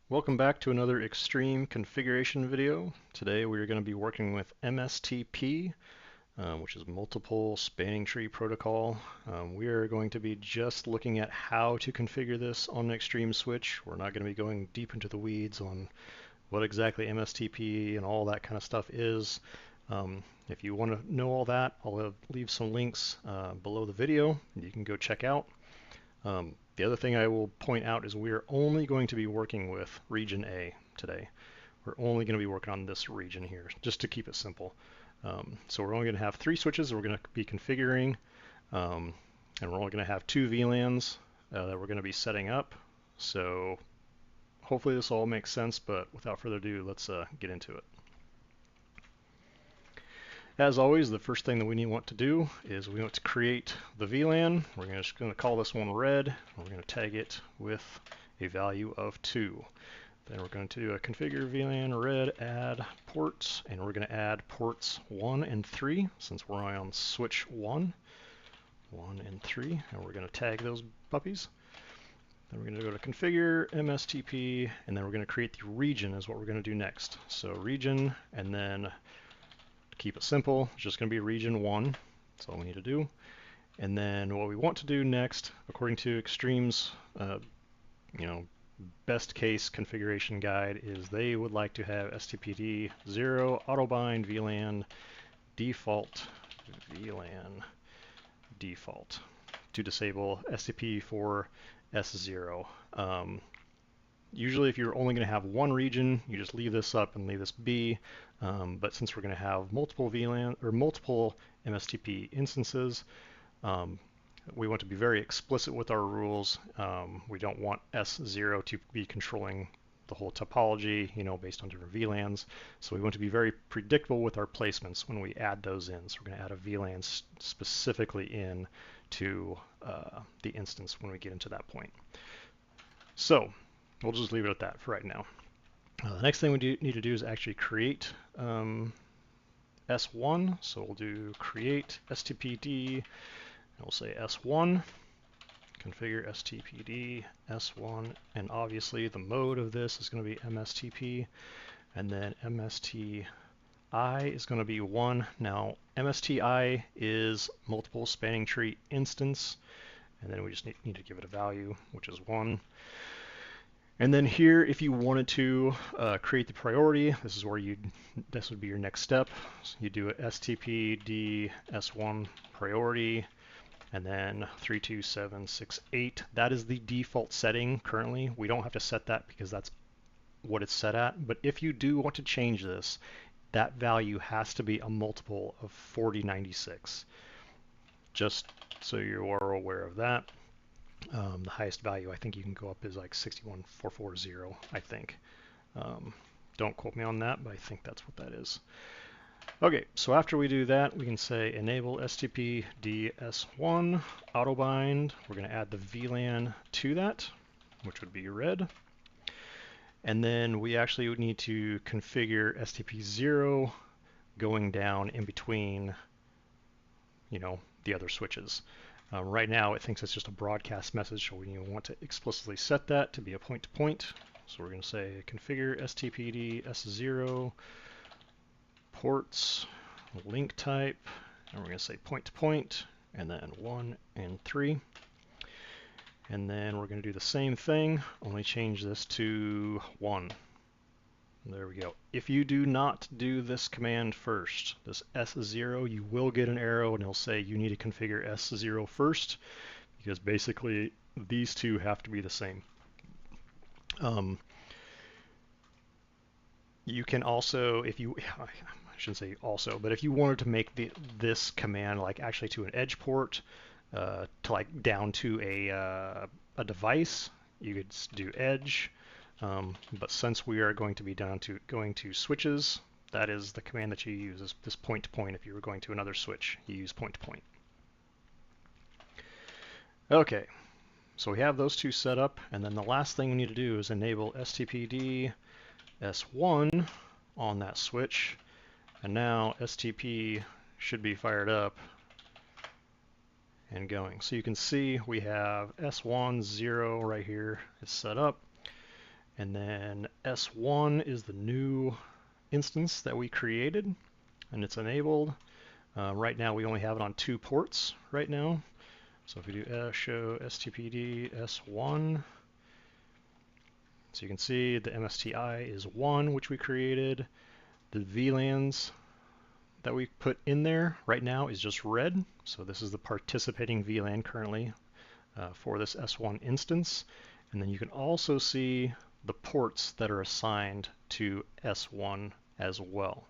Welcome back to another extreme configuration video. Today we are going to be working with MSTP, which is Multiple Spanning Tree Protocol. We are going to be just looking at how to configure this on an extreme switch. We're not going to be going deep into the weeds on what exactly MSTP and all that kind of stuff is. If you want to know all that, I'll leave some links below the video you can go check out. The other thing I will point out is we are only going to be working with region A today. We're only going to be working on this region here, just to keep it simple. So we're only going to have 3 switches that we're going to be configuring, and we're only going to have 2 VLANs that we're going to be setting up. So hopefully this all makes sense, but without further ado, let's get into it. As always, the first thing that we want to do is we want to create the VLAN. We're just going to call this one red. We're going to tag it with a value of 2. Then we're going to do a configure VLAN red add ports, and we're going to add ports 1 and 3 since we're on switch 1 and 3, and we're going to tag those puppies. Then we're going to go to configure MSTP, and then we're going to create the region is what we're going to do next. So region, and then keep it simple, it's just going to be region 1. That's all we need to do. And then what we want to do next, according to Extreme's best case configuration guide, is they would like to have STPD 0 autobind VLAN default to disable STP for S0. Usually if you're only going to have one region, you just leave this up and leave this be. But since we're going to have multiple VLAN or multiple MSTP instances, we want to be very explicit with our rules. We don't want S0 to be controlling the whole topology, based on different VLANs. So we want to be very predictable with our placements when we add those in. So we're going to add a VLAN specifically in to the instance when we get into that point. So we'll just leave it at that for right now. The next thing we need to do is actually create S1. So we'll do create STPD, and we'll say S1, configure STPD S1, and obviously the mode of this is going to be MSTP, and then MSTI is going to be 1. Now MSTI is multiple spanning tree instance, and then we just need to give it a value, which is 1. And then here, if you wanted to create the priority, this would be your next step. So you do a STPD S1 priority, and then 32768. That is the default setting currently. We don't have to set that because that's what it's set at. But if you do want to change this, that value has to be a multiple of 4096. Just so you are aware of that. The highest value I think you can go up is like 61440, I think. Don't quote me on that, but I think that's what that is. Okay, so after we do that, we can say enable STP DS1 autobind. We're going to add the VLAN to that, which would be red. And then we actually would need to configure STP0 going down in between, the other switches. Right now, it thinks it's just a broadcast message, so we want to explicitly set that to be a point-to-point. So we're going to say configure STPD S0 ports link type, and we're going to say point-to-point, and then 1 and 3. And then we're going to do the same thing, only change this to 1. There we go. If you do not do this command first, this S0, you will get an arrow and it'll say you need to configure S0 first, because basically these two have to be the same. You can also, I shouldn't say also, but if you wanted to make this command like actually to an edge port, to like down to a device, you could do edge. But since we are going to be going to switches, that is the command that you use, this point-to-point. If you were going to another switch, you use point-to-point. Okay, so we have those two set up, and then the last thing we need to do is enable STPD S1 on that switch, and now STP should be fired up and going. So you can see we have S1 0 right here is set up. And then S1 is the new instance that we created, and it's enabled. Right now we only have it on 2 ports right now. So if we do show stpd S1, so you can see the MSTI is 1, which we created. The VLANs that we put in there right now is just red. So this is the participating VLAN currently for this S1 instance. And then you can also see the ports that are assigned to S1 as well.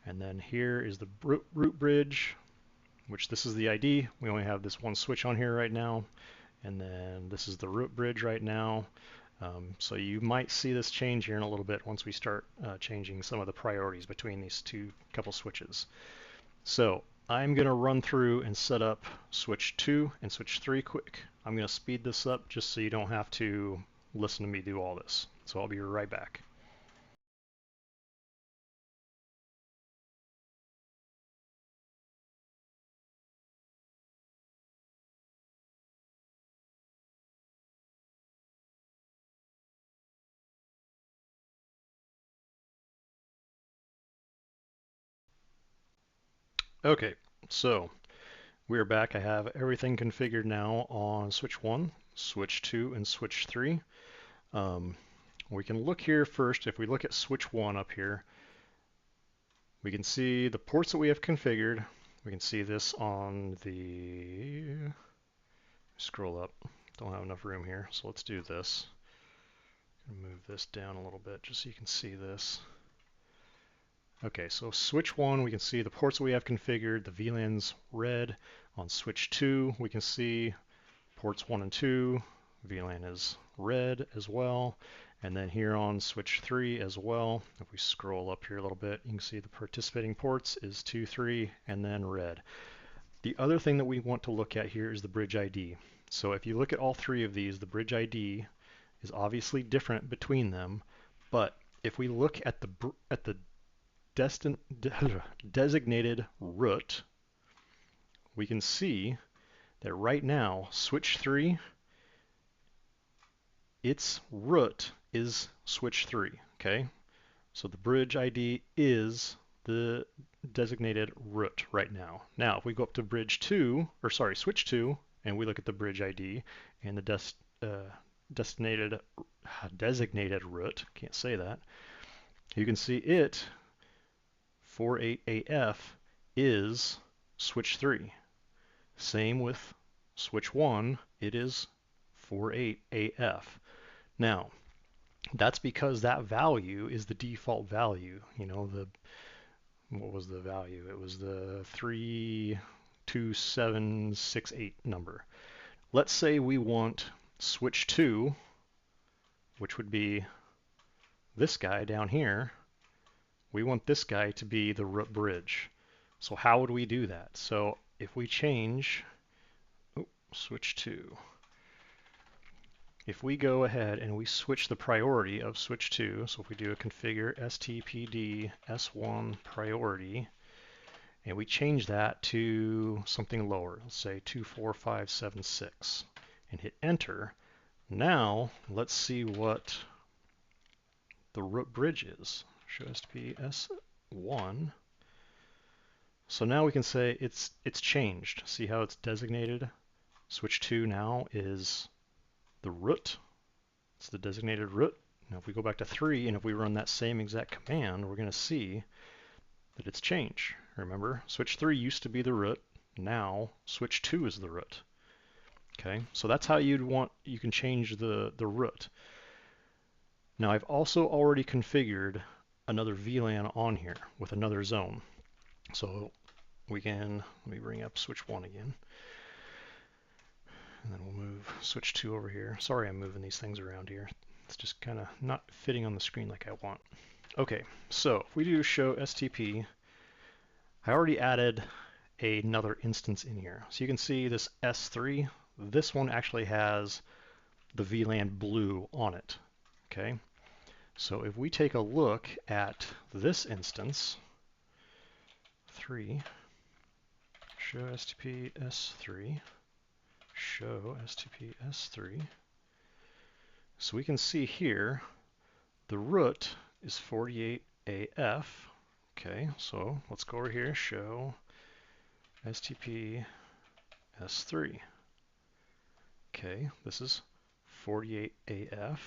And then here is the root bridge, which this is the ID. We only have this one switch on here right now. And then this is the root bridge right now. So you might see this change here in a little bit once we start changing some of the priorities between these couple switches. So I'm going to run through and set up switch 2 and switch 3 quick. I'm going to speed this up just so you don't have to listen to me do all this. So I'll be right back. Okay, so we're back. I have everything configured now on switch 1, switch 2, and switch 3. We can look here first. If we look at switch 1 up here, we can see the ports that we have configured. We can see this on the, scroll up, don't have enough room here, so let's do this. Move this down a little bit just so you can see this. Okay, so switch 1, we can see the ports that we have configured, the VLANs red. On switch 2, we can see ports 1 and 2, VLAN is red as well. And then here on switch 3 as well, if we scroll up here a little bit, you can see the participating ports is 2, 3, and then red. The other thing that we want to look at here is the bridge ID. So if you look at all 3 of these, the bridge ID is obviously different between them, but if we look at the designated root, we can see that right now, switch 3, its root is switch 3, okay? So the bridge ID is the designated root right now. Now, if we go up to bridge 2, or sorry, switch 2, and we look at the bridge ID and the designated root, can't say that, you can see it 48AF is switch 3. Same with switch 1, it is 48AF. Now, that's because that value is the default value. You know, what was the value? It was the 32768 number. Let's say we want switch 2, which would be this guy down here. We want this guy to be the root bridge. So how would we do that? So if we change, switch 2. If we go ahead and we switch the priority of switch 2, so if we do a configure stpd s1 priority, and we change that to something lower, let's say 24576, and hit enter, now let's see what the root bridge is. Show stp s1. So now we can say it's changed. See how it's designated? Switch 2 now is the root. It's the designated root. Now if we go back to 3 and if we run that same exact command, we're going to see that it's changed. Remember, switch 3 used to be the root. Now switch 2 is the root. Okay, so that's how you can change the root. Now I've also already configured another VLAN on here with another zone. So we can, let me bring up switch 1 again. And then we'll move switch 2 over here. Sorry I'm moving these things around here. It's just kind of not fitting on the screen like I want. Okay, so if we do show STP, I already added another instance in here. So you can see this S3, this one actually has the VLAN blue on it. Okay, so if we take a look at this instance, 3, show STP S3, show STP S3, So we can see here the root is 48AF. Okay, so let's go over here, show STP S3. Okay, this is 48AF.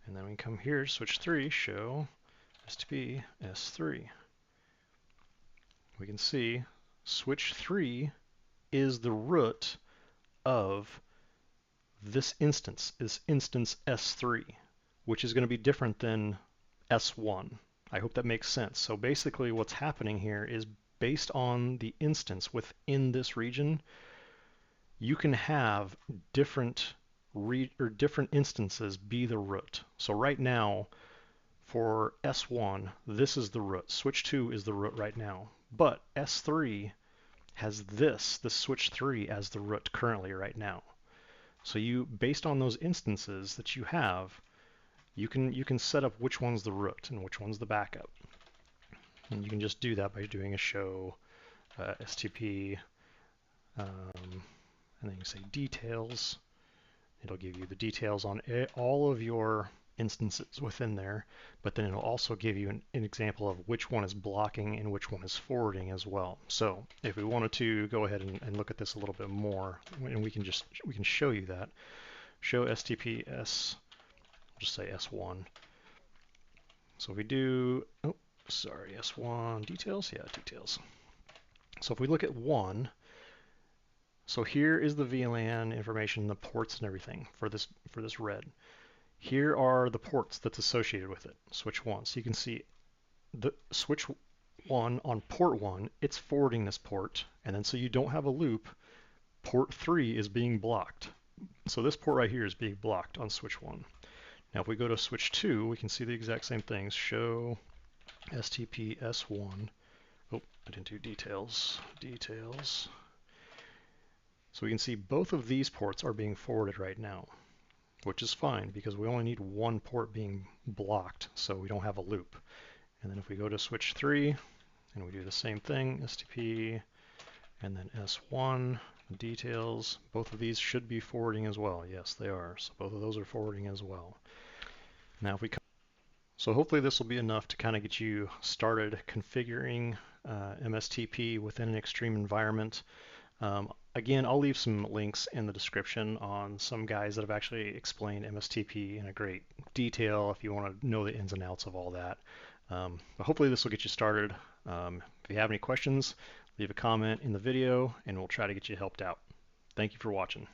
And then we come here, switch 3, show STP S3. We can see switch 3 is the root of this instance S3, which is going to be different than S1. I hope that makes sense. So basically what's happening here is based on the instance within this region, you can have different instances be the root. So right now for S1, this is the root. Switch 2 is the root right now. But S3 has this switch 3 as the root currently right now. So you, based on those instances that you have, you can set up which one's the root and which one's the backup. And you can just do that by doing a show STP, and then you say details. It'll give you the details on all of your instances within there, but then it'll also give you an example of which one is blocking and which one is forwarding as well. So if we wanted to go ahead and look at this a little bit more, and we can show you that. Show STP S, I'll just say S1. So if we do, oh, sorry, S1 details, yeah, details. So if we look at 1, so here is the VLAN information, the ports and everything for this red. Here are the ports that's associated with it, switch 1. So you can see the switch 1 on port 1, it's forwarding this port, and then so you don't have a loop, port 3 is being blocked. So this port right here is being blocked on switch 1. Now if we go to switch 2, we can see the exact same things. Show STP S1. Oh, I didn't do details. Details. So we can see both of these ports are being forwarded right now, which is fine because we only need one port being blocked, so we don't have a loop. And then if we go to switch 3 and we do the same thing, STP and then S1, details, both of these should be forwarding as well. Yes, they are. So both of those are forwarding as well. Now if we come, so hopefully this will be enough to kind of get you started configuring MSTP within an extreme environment. Again, I'll leave some links in the description on some guys that have actually explained MSTP in a great detail if you want to know the ins and outs of all that. But hopefully this will get you started. If you have any questions, leave a comment in the video and we'll try to get you helped out. Thank you for watching.